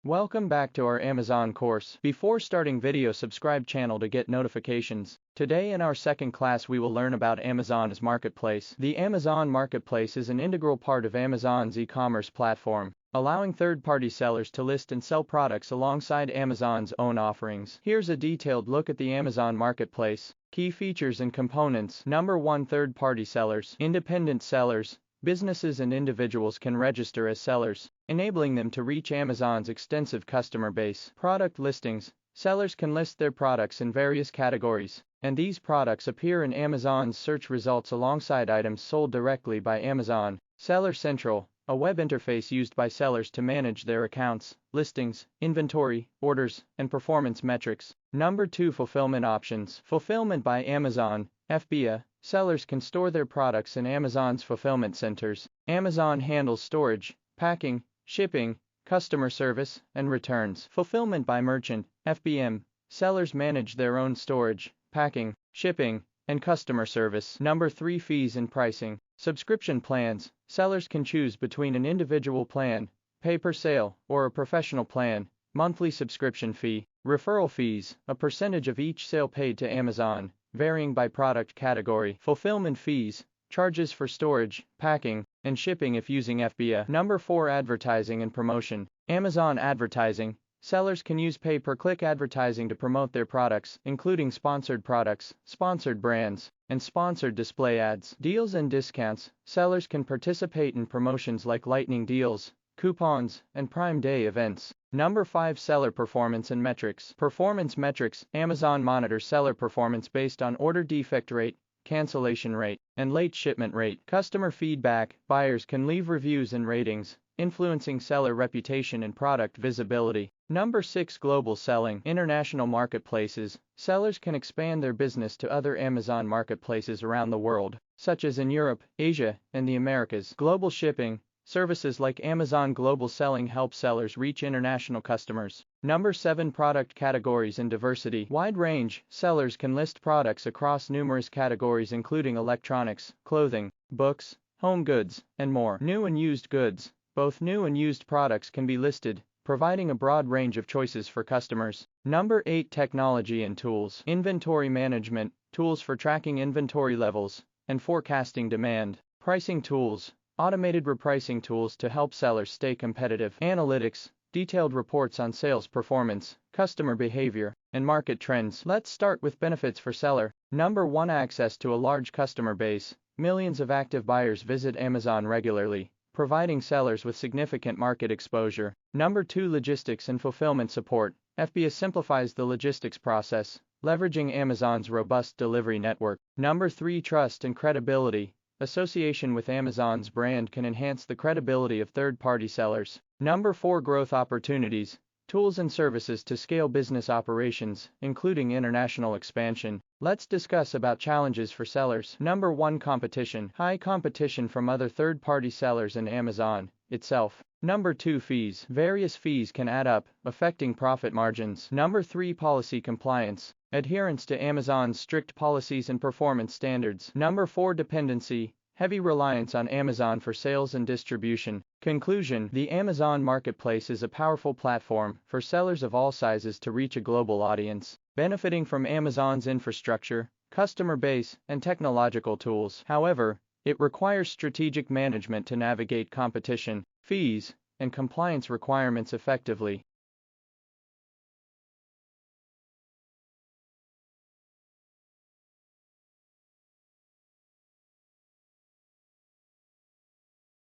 Welcome back to our Amazon course. Before starting video, subscribe channel to get notifications. Today in our second class we will learn about Amazon's marketplace. The Amazon marketplace is an integral part of Amazon's e-commerce platform, allowing third-party sellers to list and sell products alongside Amazon's own offerings. Here's a detailed look at the Amazon marketplace. Key features and components. Number 1. Third-party sellers. Independent sellers. Businesses and individuals can register as sellers, enabling them to reach Amazon's extensive customer base. Product listings. Sellers can list their products in various categories, and these products appear in Amazon's search results alongside items sold directly by Amazon. Seller Central, a web interface used by sellers to manage their accounts, listings, inventory, orders, and performance metrics. Number 2. Fulfillment options. Fulfillment by Amazon, FBA. Sellers can store their products in Amazon's fulfillment centers. Amazon handles storage, packing, shipping, customer service, and returns. Fulfillment by merchant, FBM. Sellers manage their own storage, packing, shipping, and customer service. Number 3. Fees and pricing. Subscription plans. Sellers can choose between an individual plan, pay per sale, or a professional plan. Monthly subscription fee. Referral fees, a percentage of each sale paid to Amazon, varying by product category. Fulfillment fees, charges for storage, packing, and shipping if using FBA. Number 4. Advertising and promotion. Amazon advertising. Sellers can use pay-per-click advertising to promote their products, including sponsored products, sponsored brands, and sponsored display ads. Deals and discounts. Sellers can participate in promotions like lightning deals, coupons, and Prime Day events. Number 5. Seller performance and metrics. Performance metrics. Amazon monitors seller performance based on order defect rate, cancellation rate, and late shipment rate. Customer feedback. Buyers can leave reviews and ratings, influencing seller reputation and product visibility. Number 6. Global selling. International marketplaces. Sellers can expand their business to other Amazon marketplaces around the world, such as in Europe, Asia, and the Americas. Global shipping. Services like Amazon Global Selling help sellers reach international customers. Number 7. Product categories and diversity. Wide range. Sellers can list products across numerous categories including electronics, clothing, books, home goods, and more. New and used goods. Both new and used products can be listed, providing a broad range of choices for customers. Number 8. Technology and tools. Inventory management. Tools for tracking inventory levels and forecasting demand. Pricing tools. Automated repricing tools to help sellers stay competitive. Analytics. Detailed reports on sales performance, customer behavior, and market trends. Let's start with benefits for seller. Number 1. Access to a large customer base. Millions of active buyers visit Amazon regularly, providing sellers with significant market exposure. Number 2. Logistics and fulfillment support. FBA simplifies the logistics process, leveraging Amazon's robust delivery network. Number 3. Trust and credibility. Association with Amazon's brand can enhance the credibility of third-party sellers. Number 4. Growth opportunities. Tools and services to scale business operations, including international expansion. Let's discuss about challenges for sellers. Number 1. Competition. High competition from other third-party sellers and Amazon itself. Number 2. Fees. Various fees can add up, affecting profit margins. Number 3. Policy compliance. Adherence to Amazon's strict policies and performance standards. Number 4. Dependency. Heavy reliance on Amazon for sales and distribution. Conclusion. The Amazon marketplace is a powerful platform for sellers of all sizes to reach a global audience, benefiting from Amazon's infrastructure, customer base, and technological tools. However, it requires strategic management to navigate competition, fees, and compliance requirements effectively.